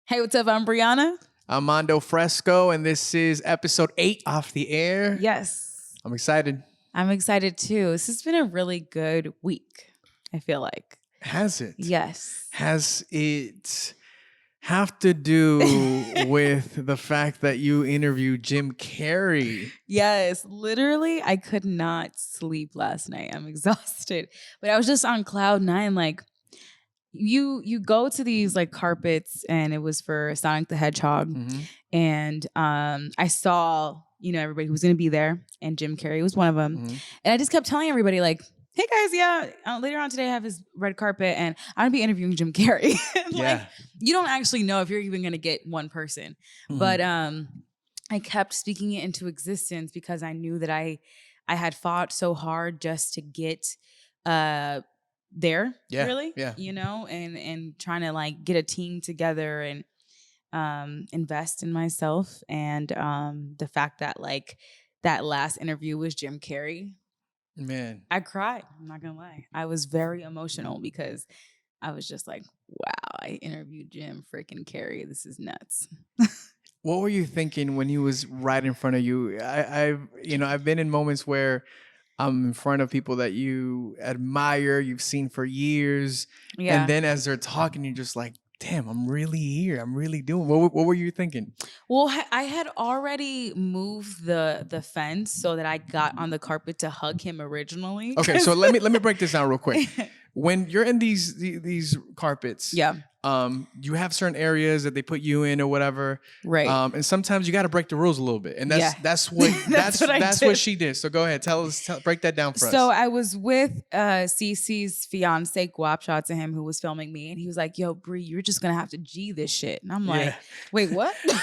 Hey, what's up? I'm Bryhana. I'm Mando Fresko, and this is episode 8 off the air. Yes. I'm excited. I'm excited too. This has been a really good week, I feel like. Has it? Yes. Has it have to do with the fact that you interviewed Jim Carey? Yes. Literally, I could not sleep last night. I'm exhausted. But I was just on cloud nine, like, you go to these like carpets, and it was for Sonic the Hedgehog. Mm-hmm. And I saw, everybody who was going to be there, and Jim Carey was one of them. Mm-hmm. And I just kept telling everybody, like, hey guys, later on today I have his red carpet, and I'm going to be interviewing Jim Carey. You don't actually know if you're even going to get one person. Mm-hmm. But I kept speaking it into existence because I knew that I had fought so hard just to get there, really, and trying to like get a team together and invest in myself. And the fact that like that last interview was Jim Carey, man, I cried. I'm not gonna lie, I was very emotional because I was just like, wow, I interviewed Jim freaking Carey. This is nuts. What were you thinking when he was right in front of you? I've been in moments where I'm in front of people that you admire, you've seen for years. Yeah. And then as they're talking, you're just like, damn, I'm really here. I'm really doing. What were you thinking? Well, I had already moved the fence so that I got on the carpet to hug him originally. Okay, so let me break this down real quick. When you're in these carpets, you have certain areas that they put you in or whatever, right? And sometimes you got to break the rules a little bit, and that's what she did. So go ahead, break that down for us. So I was with Cece's fiance, guap shot to him, who was filming me, and he was like, "Yo, Bree, you're just gonna have to G this shit," and I'm like, "Wait, what?" like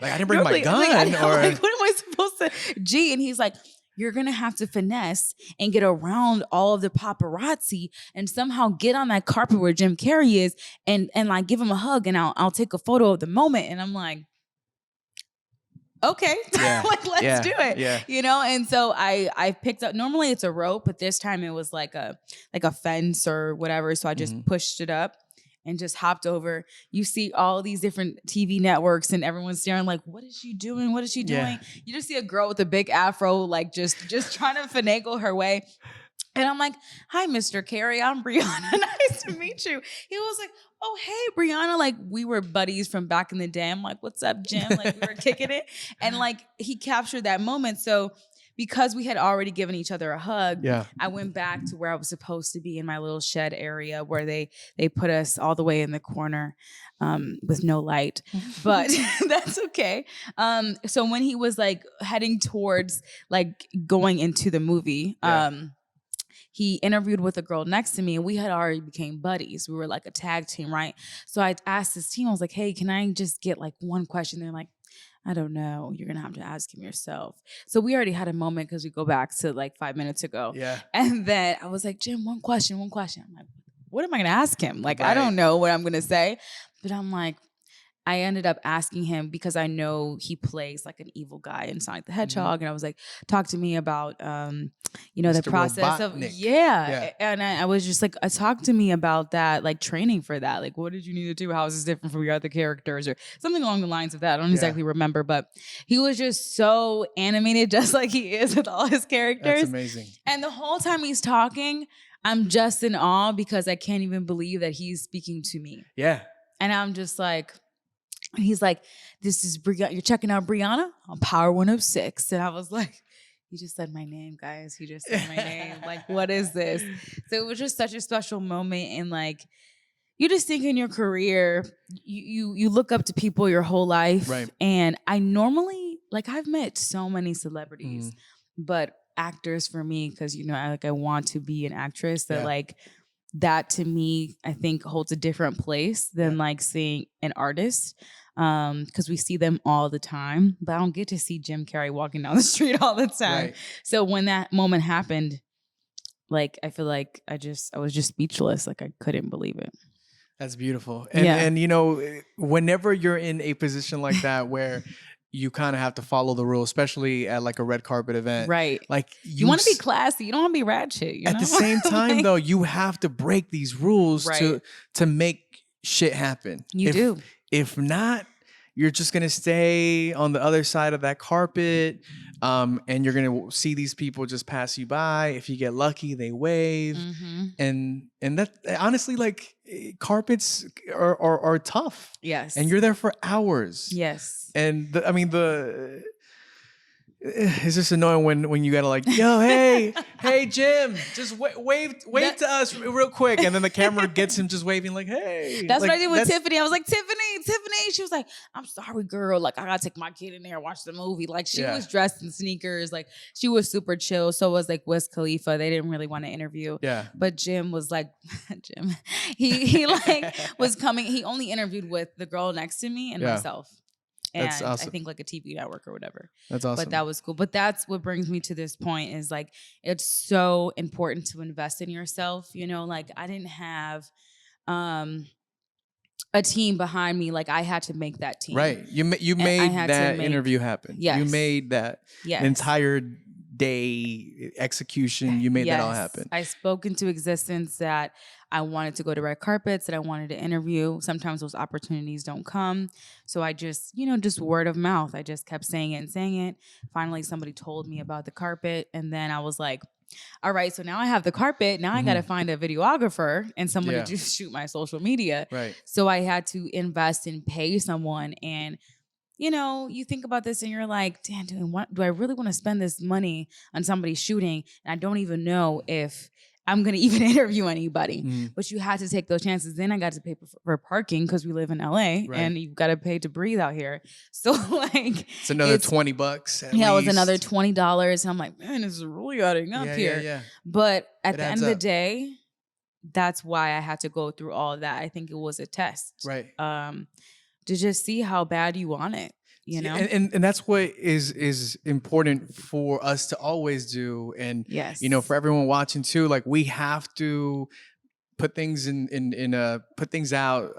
I didn't bring my gun, or like, what am I supposed to G? And he's like, you're going to have to finesse and get around all of the paparazzi and somehow get on that carpet where Jim Carey is and like give him a hug, and I'll take a photo of the moment. And I'm like, okay, like, let's do it. Yeah. And so I picked up, normally it's a rope, but this time it was like a fence or whatever. So I just pushed it up and just hopped over. You see all these different TV networks and everyone's staring like, what is she doing? What is she doing? Yeah. You just see a girl with a big afro, like just trying to finagle her way. And I'm like, hi, Mr. Carey, I'm Bryhana. Nice to meet you. He was like, oh, hey, Bryhana. Like, we were buddies from back in the day. I'm like, what's up, Jim? Like, we were kicking it. And like, he captured that moment. So because we had already given each other a hug, I went back to where I was supposed to be in my little shed area where they put us all the way in the corner with no light. But that's okay. So when he was like heading towards like going into the movie, he interviewed with a girl next to me, and we had already became buddies. We were like a tag team, right? So I asked his team, I was like, hey, can I just get like one question? They're like, I don't know. You're going to have to ask him yourself. So we already had a moment because we go back to like 5 minutes ago. Yeah. And then I was like, Jim, one question. I'm like, what am I going to ask him? Like, I don't know what I'm going to say. But I'm like, I ended up asking him because I know he plays like an evil guy in Sonic the Hedgehog. And I was like, talk to me about, the process of, And I was just like, talk to me about that, like training for that. Like, what did you need to do? How is this different from your other characters or something along the lines of that? I don't exactly remember, but he was just so animated, just like he is with all his characters. That's amazing. And the whole time he's talking, I'm just in awe because I can't even believe that he's speaking to me. Yeah. And I'm just like, he's like, this is Bryhana. You're checking out Bryhana on Power 106. And I was like, he just said my name, guys. He just said my name. Like, what is this? So it was just such a special moment. And like, you just think in your career, you look up to people your whole life. Right. And I normally, like, I've met so many celebrities, but actors for me, because, I want to be an actress that like, that to me, I think holds a different place than like seeing an artist. Because we see them all the time, but I don't get to see Jim Carey walking down the street all the time. Right. So when that moment happened, like, I feel like I was just speechless. Like, I couldn't believe it. That's beautiful. And whenever you're in a position like that where you kind of have to follow the rules, especially at like a red carpet event. Right. Like you want to be classy. You don't want to be ratchet. At the same time, though, you have to break these rules to make shit happen. You do. If not, you're just going to stay on the other side of that carpet. And you're going to see these people just pass you by. If you get lucky, they wave. And that, honestly, like, carpets are tough. Yes. And you're there for hours. Yes. And it's just annoying when you gotta, like, yo, hey Jim, just wave to us real quick, and then the camera gets him just waving, like, hey. That's like, what I did with Tiffany. I was like, Tiffany. She was like, I'm sorry, girl. Like, I gotta take my kid in there and watch the movie. Like, she was dressed in sneakers. Like, she was super chill. So was like Wiz Khalifa. They didn't really want to interview. Yeah. But Jim was like, he like was coming. He only interviewed with the girl next to me and myself. And that's awesome. I think like a TV network or whatever. That's awesome. But that was cool. But that's what brings me to this point is, like, it's so important to invest in yourself. You know, like, I didn't have a team behind me. Like, I had to make that team. Right. You made that interview happen. Yes. You made that entire day execution. You made that all happen. I spoke into existence that I wanted to go to red carpets, that I wanted to interview. Sometimes those opportunities don't come. So I just, just word of mouth. I just kept saying it. Finally, somebody told me about the carpet. And then I was like, all right, so now I have the carpet. Now I got to find a videographer and someone to just shoot my social media. Right. So I had to invest and pay someone. And you think about this and you're like, damn, do I really want to spend this money on somebody shooting? And I don't even know if I'm going to even interview anybody. But you had to take those chances. Then I got to pay for parking because we live in LA and you've got to pay to breathe out here. So like, it's another $20 at least. It was another $20. And I'm like, man, this is really adding up here. Yeah. But at the end of the day, that's why I had to go through all of that. I think it was a test. Right. To just see how bad you want it. And that's what is important for us to always do. And, for everyone watching too, like, we have to put things put things out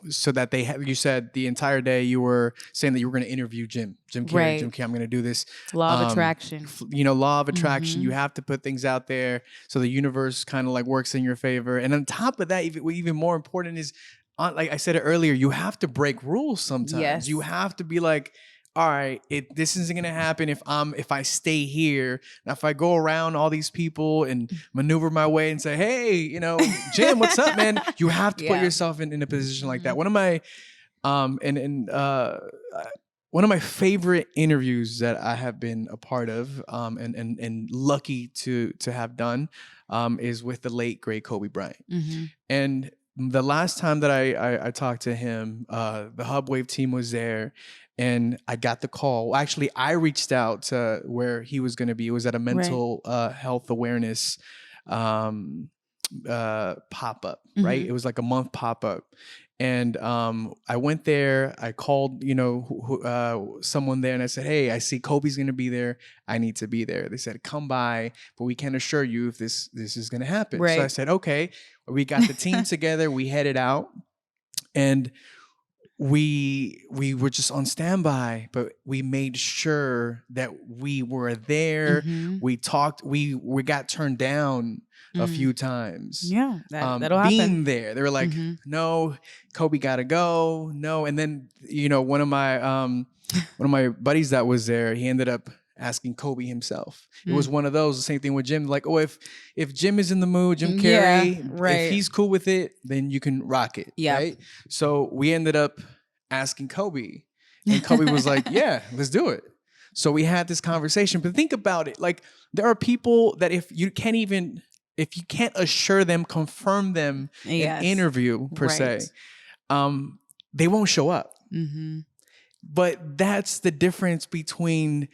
so that they have, you said the entire day you were saying that you were going to interview Jim Carey, right. Jim Carey, I'm going to do this. Law of attraction. Law of attraction. You have to put things out there so the universe kind of like works in your favor. And on top of that, even more important is, like I said earlier, you have to break rules sometimes. Yes. You have to be like, all right, this isn't gonna happen if I stay here. Now, if I go around all these people and maneuver my way and say, hey, Jim, what's up, man? You have to put yourself in a position like that. One of my one of my favorite interviews that I have been a part of and lucky to have done is with the late great Kobe Bryant. And the last time that I talked to him, the Hubwav team was there, and I got the call. Actually, I reached out to where he was going to be. It was at a mental health awareness pop-up, right? It was like a month pop-up. And I went there, I called, someone there, and I said, hey, I see Kobe's going to be there. I need to be there. They said, come by, but we can't assure you if this is going to happen. Right. So I said, okay. We got the team together. We headed out, and we were just on standby, but we made sure that we were there. We talked. We got turned down a few times. Yeah, that'll happen. Being there, they were like, "No, Kobe gotta go." No, and then one of my buddies that was there, he ended up asking Kobe himself. It was one of those. The same thing with Jim. Like, oh, if Jim is in the mood, Jim Carey, if he's cool with it, then you can rock it. Yeah. Right. So we ended up asking Kobe, and Kobe was like, "Yeah, let's do it." So we had this conversation. But think about it. Like, there are people that if you can't assure them, confirm them in interview per se, they won't show up. But that's the difference between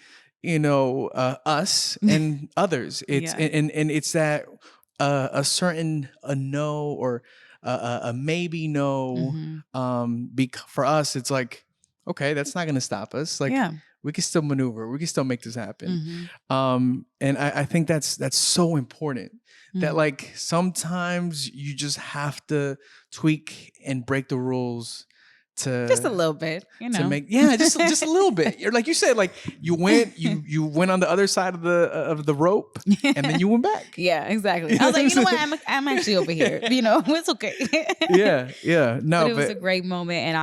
us and others. It's and it's that a certain no or a maybe no. For us, it's like, okay, that's not going to stop us. Like, we can still maneuver. We can still make this happen. And I think that's so important. That like sometimes you just have to tweak and break the rules just a little bit, to make just a little bit. You're like you said, like you went on the other side of the rope, and then you went back. Yeah, exactly. I was like, you know what, I'm actually over here. It's okay. yeah. No, but it was a great moment, and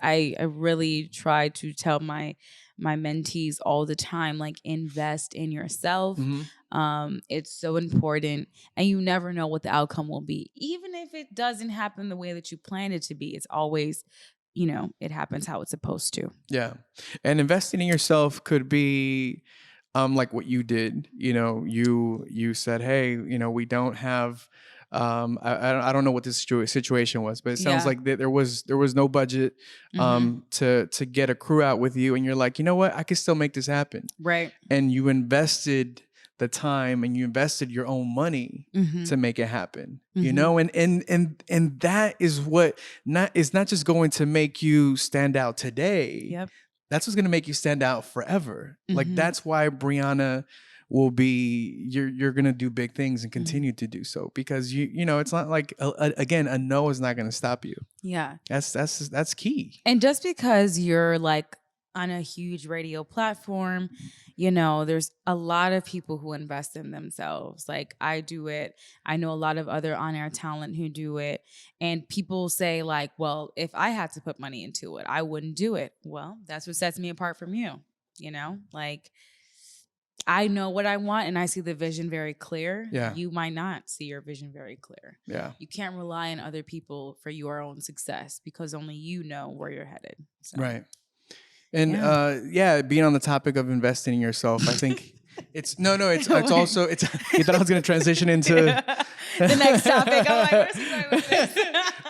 I really try to tell my mentees all the time, like, invest in yourself. It's so important, and you never know what the outcome will be. Even if it doesn't happen the way that you planned it to be, it's always, it happens how it's supposed to. Yeah. And investing in yourself could be like what you did. You said, hey, we don't have I don't know what this situation was, but it sounds like there was no budget to get a crew out with you, and you're like, you know what, I can still make this happen. Right. And you invested the time and you invested your own money to make it happen. And that is what it's not just going to make you stand out today. Yep. That's what's going to make you stand out forever. Like that's why Bryhana will be you're going to do big things and continue to do so, because it's not like again, a no is not going to stop you. Yeah. That's key. And just because you're like on a huge radio platform, there's a lot of people who invest in themselves. Like, I do it. I know a lot of other on-air talent who do it. And people say, like, well, if I had to put money into it, I wouldn't do it. Well, that's what sets me apart from you. Like, I know what I want and I see the vision very clear. Yeah. You might not see your vision very clear. Yeah. You can't rely on other people for your own success, because only you know where you're headed. So. Right. And being on the topic of investing in yourself, I think it's also you thought I was going to transition into the next topic. I'm like, where's he going with this?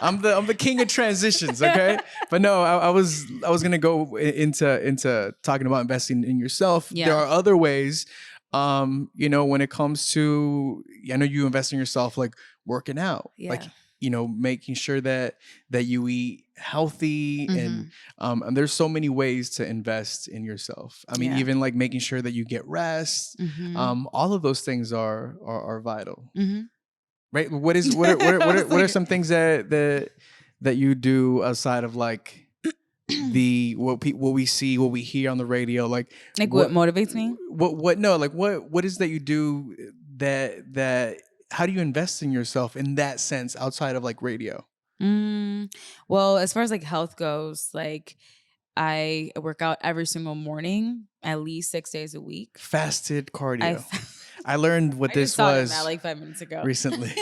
I'm the king of transitions, okay? But no, I was going to go into talking about investing in yourself. Yeah. There are other ways, when it comes to, I know you invest in yourself, like working out, like, making sure that you eat healthy, and there's so many ways to invest in yourself. I mean, even like making sure that you get rest. All of those things are vital, right? What are some things that you do outside of like what we see, what we hear on the radio, like what motivates me? What is that you do that how do you invest in yourself in that sense outside of like radio? Well, as far as like health goes, like I work out every single morning, at least 6 days a week. Fasted cardio. I learned what this was like 5 minutes ago. Recently.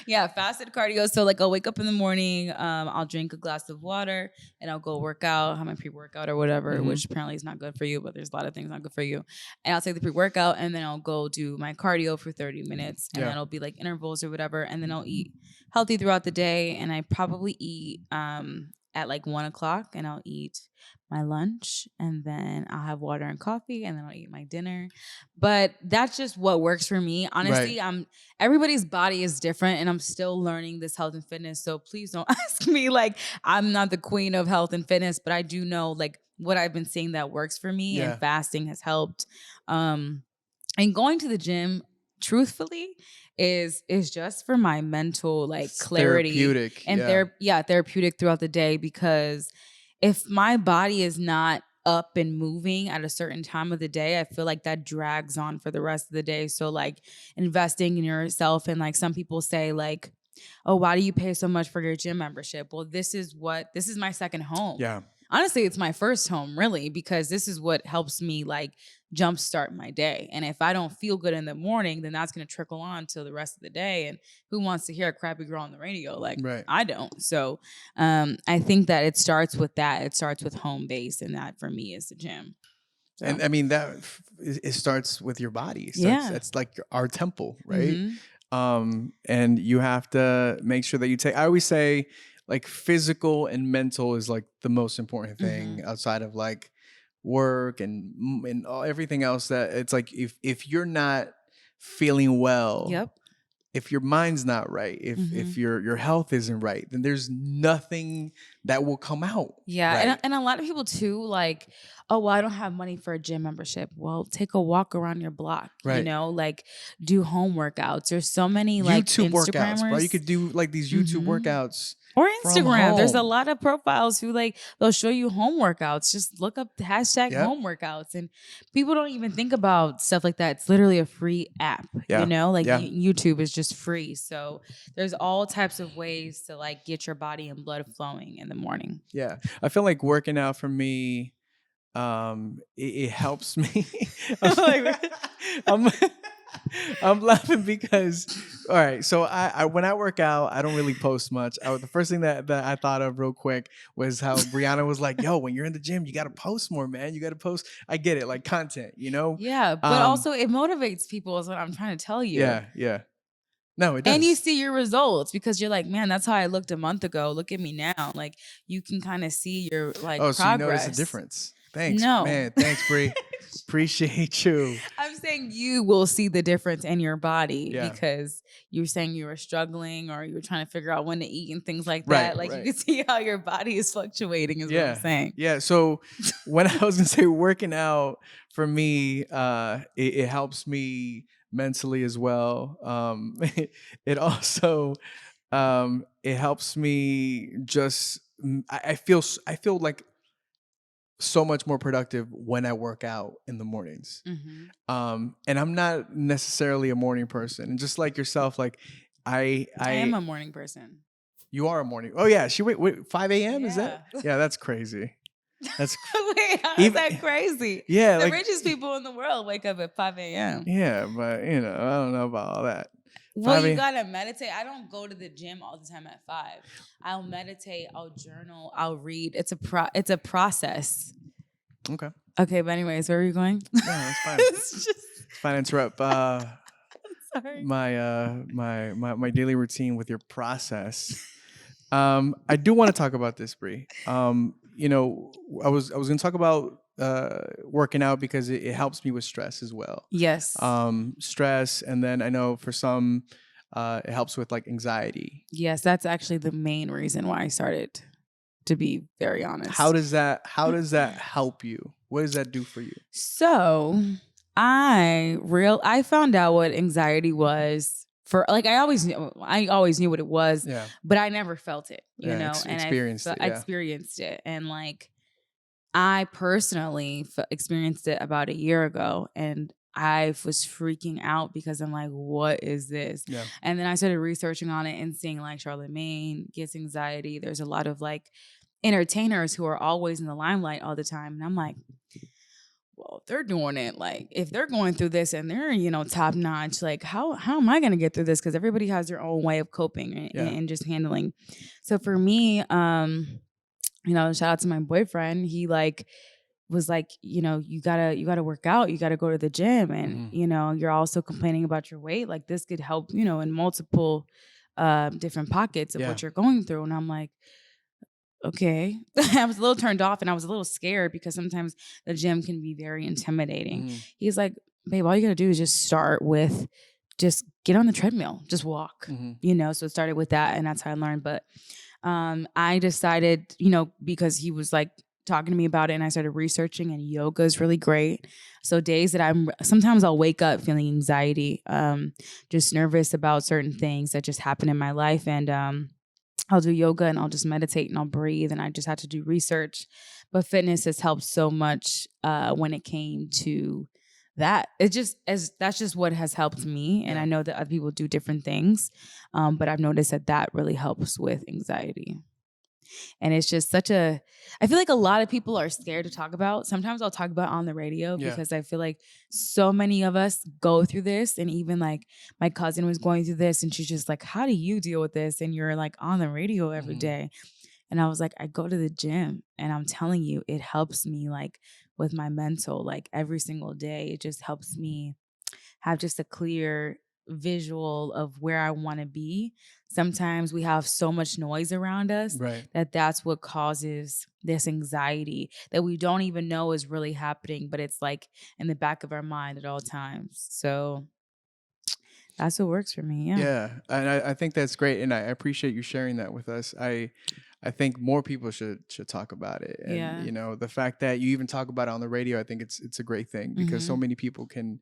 Yeah, fasted cardio. So like I'll wake up in the morning, I'll drink a glass of water, and I'll go work out, have my pre-workout or whatever, which apparently is not good for you, but there's a lot of things not good for you. And I'll take the pre-workout, and then I'll go do my cardio for 30 minutes, and then it'll be like intervals or whatever, and then I'll eat healthy throughout the day, and I probably eat at like 1 o'clock, and I'll eat my lunch, and then I'll have water and coffee, and then I'll eat my dinner. But that's just what works for me. Honestly, everybody's body is different, and I'm still learning this health and fitness. So please don't ask me, like, I'm not the queen of health and fitness, but I do know like what I've been seeing that works for me, and fasting has helped. And going to the gym, truthfully, is just for my mental like clarity, therapeutic, and therapeutic throughout the day, because if my body is not up and moving at a certain time of the day, I feel like that drags on for the rest of the day. So like investing in yourself, and like some people say like, oh, why do you pay so much for your gym membership? Well, this is my second home. Yeah. Honestly, it's my first home, really, because this is what helps me like jumpstart my day. And if I don't feel good in the morning, then that's going to trickle on to the rest of the day. And who wants to hear a crappy girl on the radio? Like, I don't. So I think that it starts with that. It starts with home base, and that for me is the gym. So. And I mean, it starts with your body. It's like our temple, right? And you have to make sure that you take, I always say, like physical and mental is like the most important thing outside of like work and everything else. That it's like if you're not feeling well, if your mind's not right, if your health isn't right, then there's nothing that will come out. Yeah, right. And a lot of people too, like, oh, well, I don't have money for a gym membership. Well, take a walk around your block. Right. Like do home workouts. There's so many like YouTube Instagrammers. workouts, bro. You could do like these YouTube workouts. Or Instagram. There's a lot of profiles who like, they'll show you home workouts. Just look up the hashtag home workouts. And people don't even think about stuff like that. It's literally a free app, you know, like YouTube is just free. So there's all types of ways to like get your body and blood flowing in the morning. Yeah. I feel like working out for me, it helps me. I'm laughing because, all right, so I when I work out, I don't really post much. The first thing that I thought of real quick was how Bryhana was like, yo, when you're in the gym, you got to post more, man. You got to post. I get it, like content, you know? Yeah, but also it motivates people is what I'm trying to tell you. Yeah. No, it does. And you see your results because you're like, man, that's how I looked a month ago. Look at me now. Like you can kind of see your like progress. So you notice a difference. Thanks, man. Thanks, Bri. Appreciate you. I'm saying you will see the difference in your body because you were saying you were struggling or you were trying to figure out when to eat and things like that. Like you can see how your body is fluctuating is what I'm saying. Yeah. So when I was going to say working out for me, it helps me mentally as well. It also, it helps me just, I feel like so much more productive when I work out in the mornings. And I'm not necessarily a morning person. And just like yourself, like I am a morning person. You are a morning. Oh yeah. Wait 5 a.m. Is that? Yeah, that's crazy. That's wait, how is that crazy? Yeah. The richest people in the world wake up at 5 a.m. Yeah, but you know, I don't know about all that. Well, you gotta meditate. I don't go to the gym all the time at 5. I'll meditate. I'll journal. I'll read. It's a process. Okay. Okay, but anyways, where are you going? No, that's fine. It's fine to interrupt. Sorry. My daily routine with your process. I do want to talk about this, Bri. You know, I was going to talk about working out because it helps me with stress as well. Yes. Stress, and then I know for some, it helps with like anxiety. Yes, that's actually the main reason why I started. To be very honest, how does that help you? What does that do for you? So I found out what anxiety was. For like I always knew what it was, but I never felt it, you know, and I experienced it. And like, I personally experienced it about a year ago, and I was freaking out because I'm like, what is this? Yeah. And then I started researching on it and seeing like Charlemagne gets anxiety. There's a lot of like entertainers who are always in the limelight all the time. And I'm like, well, if they're doing it, like if they're going through this and they're, you know, top notch, like how am I going to get through this? Because everybody has their own way of coping and just handling. So for me, you know, shout out to my boyfriend. He like was like, you know, you gotta work out, you gotta go to the gym, and you know, you're also complaining about your weight. Like this could help, you know, in multiple different pockets of what you're going through. And I'm like, okay. I was a little turned off and I was a little scared because sometimes the gym can be very intimidating. He's like, babe, all you gotta do is just start with just get on the treadmill, just walk, you know? So it started with that, and that's how I learned. But I decided, you know, because he was like talking to me about it, and I started researching, and yoga is really great. So days that sometimes I'll wake up feeling anxiety, just nervous about certain things that just happen in my life. And I'll do yoga and I'll just meditate and I'll breathe, and I just had to do research. But fitness has helped so much when it came to that. That's just what has helped me. And I know that other people do different things, but I've noticed that really helps with anxiety. And it's just I feel like a lot of people are scared to talk about. Sometimes I'll talk about it on the radio because I feel like so many of us go through this. And even like my cousin was going through this, and she's just like, how do you deal with this? And you're like on the radio every day. And I was like, I go to the gym, and I'm telling you, it helps me like with my mental, like every single day. It just helps me have just a clear visual of where I want to be. Sometimes we have so much noise around us that's what causes this anxiety that we don't even know is really happening, but it's like in the back of our mind at all times. So that's what works for me. Yeah. And I think that's great. And I appreciate you sharing that with us. I think more people should talk about it. And, you know, the fact that you even talk about it on the radio, I think it's a great thing because so many people can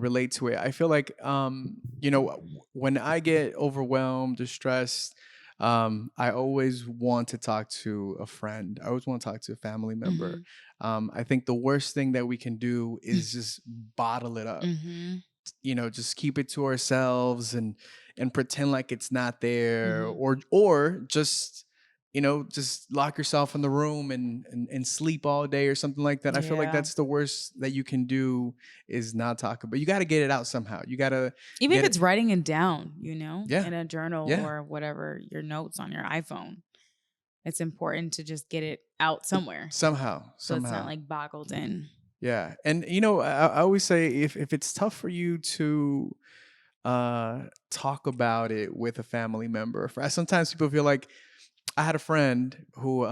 relate to it. I feel like, you know, when I get overwhelmed or stressed, I always want to talk to a friend. I always want to talk to a family member. I think the worst thing that we can do is just bottle it up. Just keep it to ourselves and pretend like it's not there, or just just lock yourself in the room and sleep all day or something like that. I feel like that's the worst that you can do, is not talk about. You got to get it out somehow. You got to, even if it's writing it down, in a journal or whatever, your notes on your iPhone. It's important to just get it out somewhere somehow. So it's not like boggled in. Yeah. And I always say, if it's tough for you to talk about it with a family member, sometimes people feel like, I had a friend who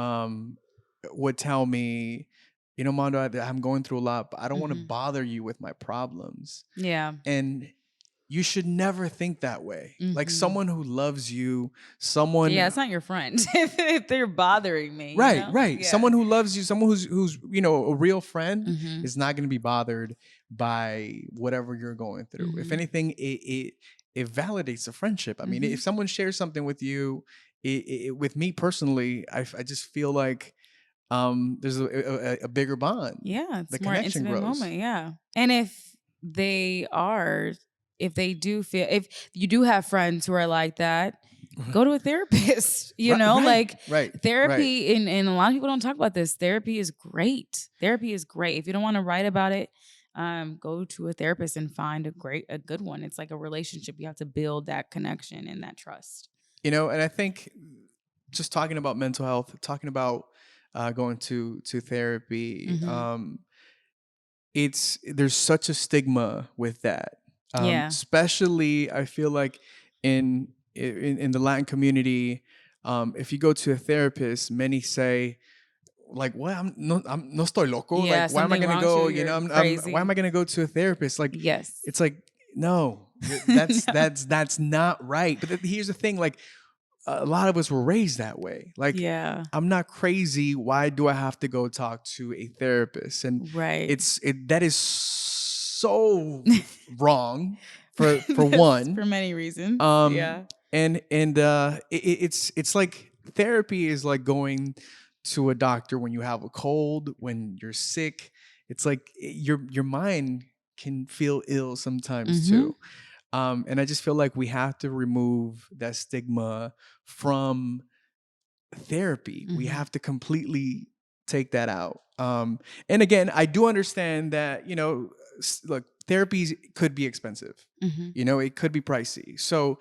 would tell me, Mando, I'm going through a lot, but I don't want to bother you with my problems. Yeah. And you should never think that way. Like, someone who loves you, someone. Yeah, it's not your friend if they're bothering me. Right, right. Yeah. Someone who loves you, someone who's a real friend is not going to be bothered by whatever you're going through. If anything, it validates the friendship. I mean, if someone shares something with you, with me personally, I just feel like there's a bigger bond. Yeah, it's more intimate moment. Yeah, and if you do have friends who are like that, go to a therapist. Therapy. And a lot of people don't talk about this. Therapy is great. If you don't want to write about it, go to a therapist and find a good one. It's like a relationship. You have to build that connection and that trust. And I think just talking about mental health, talking about going to therapy, there's such a stigma with that. Especially, I feel like in the Latin community, if you go to a therapist, many say, like, what? I'm no estoy loco. Yeah, like, why am I gonna go? Why am I gonna go to a therapist? Like, yes, it's like, no, that's not right. But here's the thing, like, a lot of us were raised that way. Like, I'm not crazy. Why do I have to go talk to a therapist? And that is so wrong for one, for many reasons. And it's like, therapy is like going to a doctor when you have a cold, when you're sick. It's like your mind can feel ill sometimes too. And I just feel like we have to remove that stigma from therapy. We have to completely take that out. And again, I do understand that, look, therapy could be expensive. It could be pricey. So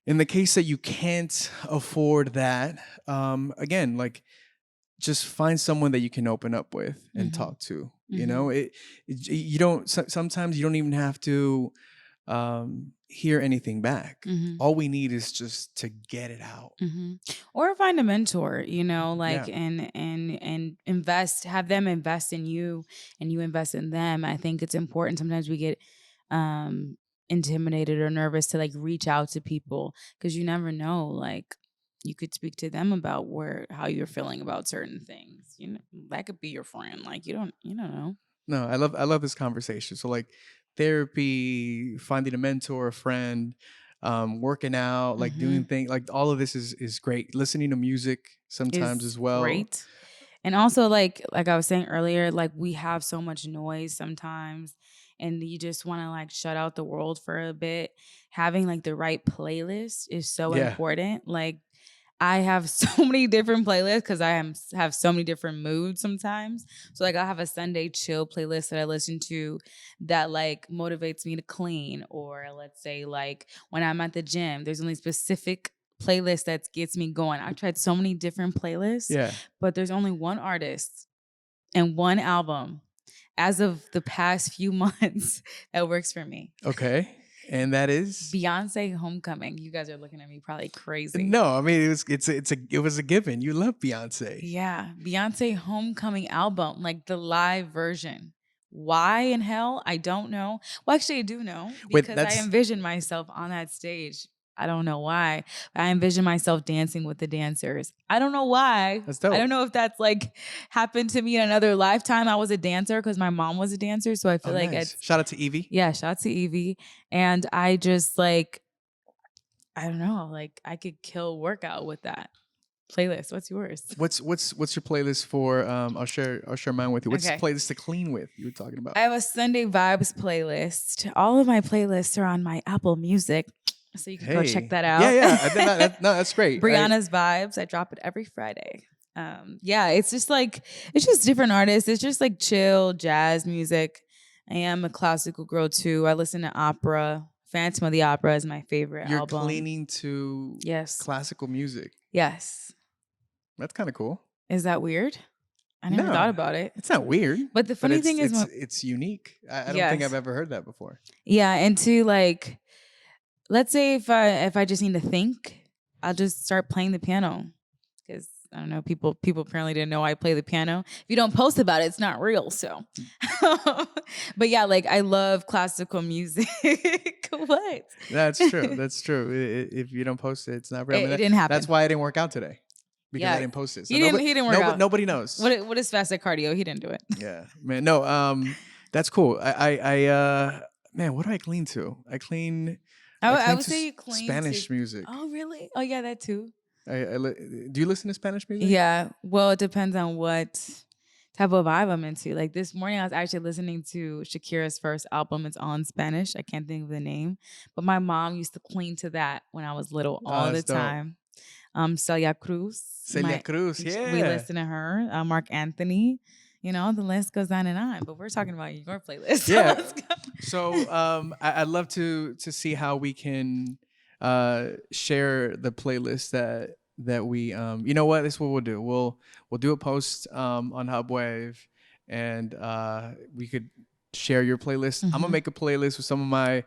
in the case that you can't afford that, again, like, just find someone that you can open up with and talk to. You don't, sometimes you don't even have to hear anything back. All we need is just to get it out. Or find a mentor, and invest, have them invest in you and you invest in them. I think it's important. Sometimes we get intimidated or nervous to, like, reach out to people, because you never know, like, you could speak to them about how you're feeling about certain things. That could be your friend. Like, you don't know. No, I love this conversation. So, like, therapy, finding a mentor, a friend, working out, like doing things, like, all of this is great. Listening to music sometimes as well. Great. And also, like I was saying earlier, like, we have so much noise sometimes, and you just want to, like, shut out the world for a bit. Having, like, the right playlist is so important. Like, I have so many different playlists because I have so many different moods sometimes. So, like, I'll have a Sunday chill playlist that I listen to that, like, motivates me to clean. Or let's say, like, when I'm at the gym, there's only specific playlist that gets me going. I've tried so many different playlists, but there's only one artist and one album as of the past few months that works for me. Okay. And that is Beyonce Homecoming. You guys are looking at me probably crazy. No, I mean, it was a given. You love Beyonce. Yeah, Beyonce Homecoming album, like the live version. Why in hell? I don't know. Well, actually, I do know, because I envision myself on that stage. I don't know why. I envision myself dancing with the dancers. I don't know why. That's dope. I don't know if that's, like, happened to me in another lifetime. I was a dancer because my mom was a dancer. So I feel like nice. Shout out to Evie. Yeah, shout out to Evie. And I just, like, I don't know. Like I could kill workout with that playlist. What's yours? What's your playlist for? I'll share mine with you. What's the playlist to clean with? You were talking about. I have a Sunday vibes playlist. All of my playlists are on my Apple Music, so you can go check that out. Yeah. I think no, that's great. Bryhana's Vibes. I drop it every Friday. Yeah, it's just different artists. It's just like chill jazz music. I am a classical girl too. I listen to opera. Phantom of the Opera is my favorite album. You're cleaning to classical music. Yes. That's kind of cool. Is that weird? I never thought about it. It's not weird. But the funny thing is it's unique. I don't think I've ever heard that before. Yeah, and to like, let's say if I just need to think, I'll just start playing the piano. Because I don't know, people apparently didn't know I play the piano. If you don't post about it, it's not real. So, but yeah, like I love classical music. What? That's true. That's true. If you don't post it, it's not real. It didn't happen. That's why I didn't work out today. Because I didn't post it. So he didn't work out. Nobody knows. What is fast at cardio? He didn't do it. Yeah, man. No, that's cool. Man, what do I clean to? I would say you clean Spanish music. Oh, really? Oh, yeah, that too. Do you listen to Spanish music? Yeah. Well, it depends on what type of vibe I'm into. Like this morning, I was actually listening to Shakira's first album. It's all in Spanish. I can't think of the name, but my mom used to clean to that when I was little all the time. Celia Cruz. Cruz, yeah. We listen to her. Mark Anthony. You know, the list goes on and on. But we're talking about your playlist. So yeah. So I'd love to see how we can share the playlist that we you know what, this is what we'll do. We'll do a post on Hubwav, and we could share your playlist. I'm gonna make a playlist with some of my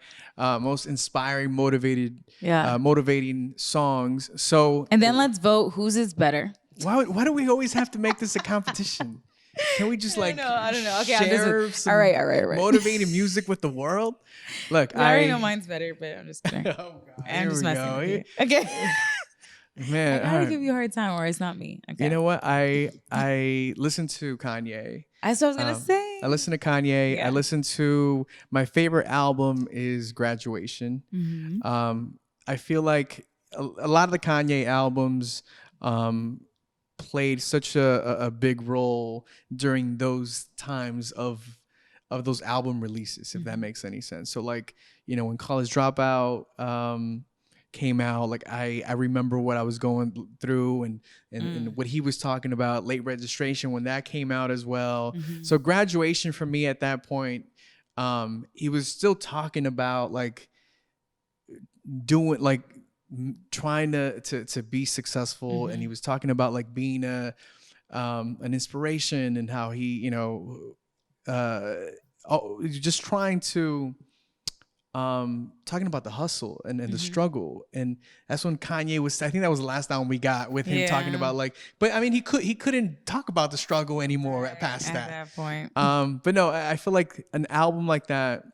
most inspiring, motivating songs. So and then let's vote whose is better. Why do we always have to make this a competition? Can we just I don't know. Okay, share some all right. motivating music with the world? Look, I already know mine's better, but I'm just kidding. Oh God, I'm just messing with you. Okay. Man, I gotta give you a hard time, or it's not me. Okay. You know what? I listen to Kanye. That's what I was gonna say. I listen to Kanye. Yeah. I listen to my favorite album is Graduation. Mm-hmm. I feel like a lot of the Kanye albums played such a big role during those times of those album releases, if that makes any sense. So like, you know, when College Dropout came out, like I remember what I was going through and what he was talking about, Late Registration when that came out as well. So Graduation for me at that point, he was still talking about like doing like trying to be successful, and he was talking about like being an inspiration, and how he, you know, just trying to talking about the hustle and the struggle. And that's when Kanye was, I think that was the last album we got with him talking about like, but I mean, he couldn't talk about the struggle anymore past that. At that point. But no, I feel like an album like that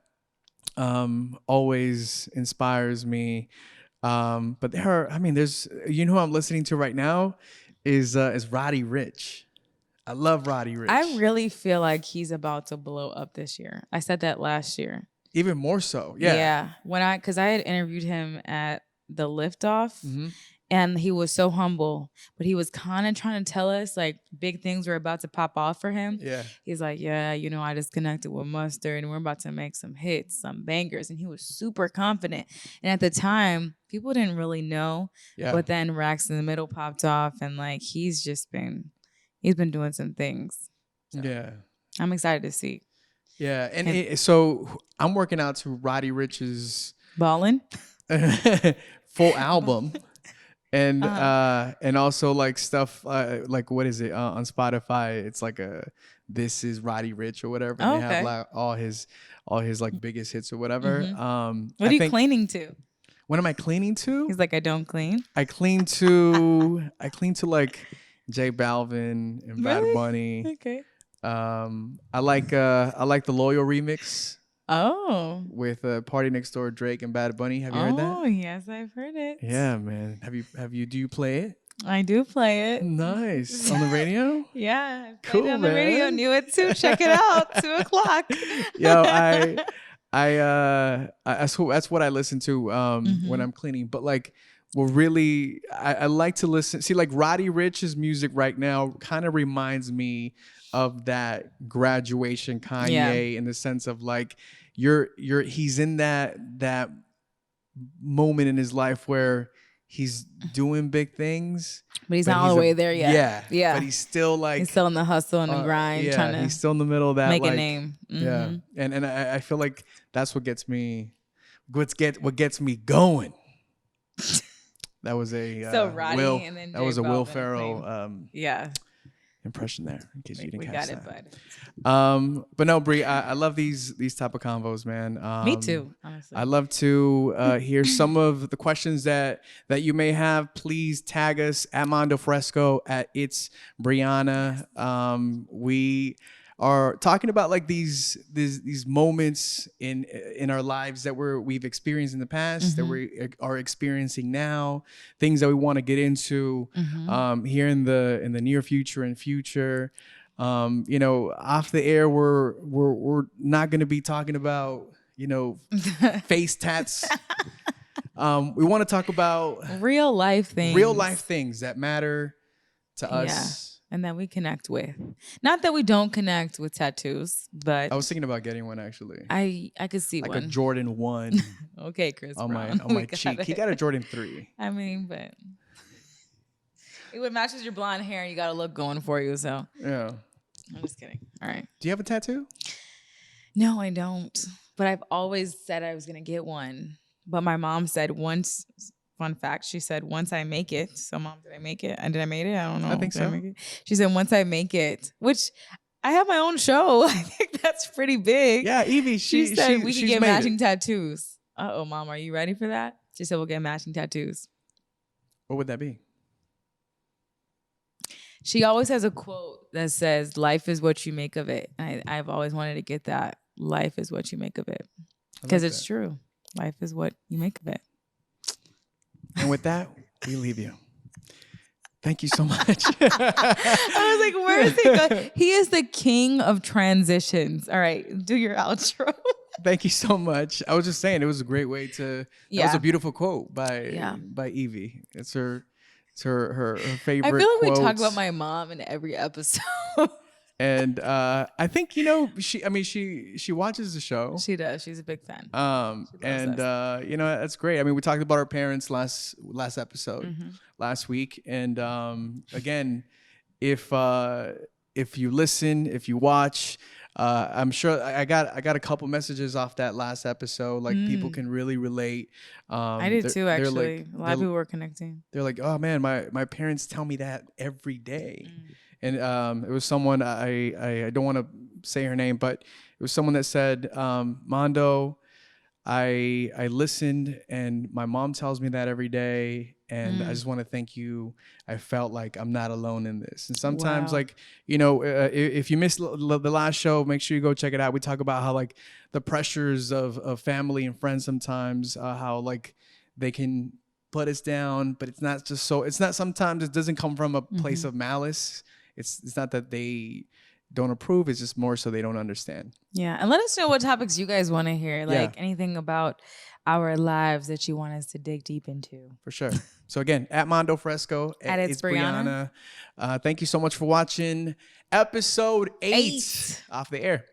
always inspires me. But there's, you know who I'm listening to right now is Roddy Ricch. I love Roddy Ricch. I really feel like he's about to blow up this year. I said that last year. Even more so. Yeah. Yeah. Because I had interviewed him at the Liftoff, and he was so humble, but he was kind of trying to tell us like big things were about to pop off for him. Yeah. He's like, yeah, you know, I just connected with Mustard and we're about to make some hits, some bangers. And he was super confident. And at the time, people didn't really know. Yeah. But then Racks in the Middle popped off, and like he's been doing some things. So yeah. I'm excited to see. Yeah, and so I'm working out to Roddy Ricch's Ballin' full album, and also like stuff like what is it on Spotify? It's like This Is Roddy Ricch or whatever. Oh, they have like all his like biggest hits or whatever. What are you cleaning to? What am I cleaning to? He's like, I don't clean. I clean to like J Balvin and Bad Bunny. Okay. I like the Loyal remix. Oh. With Party Next Door, Drake and Bad Bunny. Have you heard that? Oh, yes, I've heard it. Yeah, man. Do you play it? I do play it. Nice. On the radio? Yeah. Cool, on the radio. Knew it too. Check it out. 2:00. Yo, That's what I listen to when I'm cleaning. But like, well, really, I like to listen. See, like Roddy Ricch's music right now kind of reminds me of that graduation Kanye in the sense of like he's in that moment in his life where he's doing big things, but he's not all the way there yet. Yeah. But he's still like he's still in the hustle and the grind, trying to he's still in the middle of that, make like, a name. Yeah. And I feel like that's what gets me going. That was a Roddy Will, and then that was a Balvin Will Ferrell impression there, in case you didn't catch that. But no, Bree, I love these type of convos, man. Me too, honestly. I love to hear some of the questions that you may have. Please tag us at Mando Fresko, at It's Bryhana. We are talking about like these moments in our lives that we've experienced in the past, that we are experiencing now, things that we want to get into here in the near future and future. You know, off the air, we're not going to be talking about, you know, face tats. We want to talk about real life things that matter to us. And that we connect with. Not that we don't connect with tattoos, but I was thinking about getting one actually. I could see like one. Like a Jordan 1. Okay, Chris on Brown. my cheek. He got a Jordan 3. I mean, but it would match with your blonde hair and you got a look going for you, so. Yeah. I'm just kidding. All right. Do you have a tattoo? No, I don't. But I've always said I was going to get one. But my mom said once... Fun fact, she said, once I make it. So, Mom, did I make it? And did I make it? I don't know. I think so. She said, once I make it, which I have my own show. I think that's pretty big. Yeah, Evie, she said we could get matching tattoos. Uh-oh, Mom, are you ready for that? She said, we'll get matching tattoos. What would that be? She always has a quote that says, life is what you make of it. I've always wanted to get that. Life is what you make of it. Because it's true. Life is what you make of it. And with that, we leave you. Thank you so much. I was like, where is he going? He is the king of transitions. All right, do your outro. Thank you so much. I was just saying, it was a great way to. That was a beautiful quote by Evie. It's her favorite. I feel like quotes. We talk about my mom in every episode. And I think, you know, she watches the show. She does. She's a big fan. And you know, that's great. I mean, we talked about our parents last episode, last week. And again, if you listen, if you watch, I'm sure I got a couple messages off that last episode. Like people can really relate. I did too, actually. A lot of people were connecting. They're like, oh man, my parents tell me that every day. And it was someone, I don't want to say her name, but it was someone that said, Mando, I listened and my mom tells me that every day. And I just want to thank you. I felt like I'm not alone in this. And sometimes like, you know, if you missed the last show, make sure you go check it out. We talk about how like the pressures of family and friends sometimes, how like they can put us down, but it's not sometimes it doesn't come from a place of malice. It's not that they don't approve. It's just more so they don't understand. Yeah. And let us know what topics you guys want to hear. Like anything about our lives that you want us to dig deep into. For sure. So again, at Mando Fresko, at It's Bryhana. Thank you so much for watching episode 8 off the air.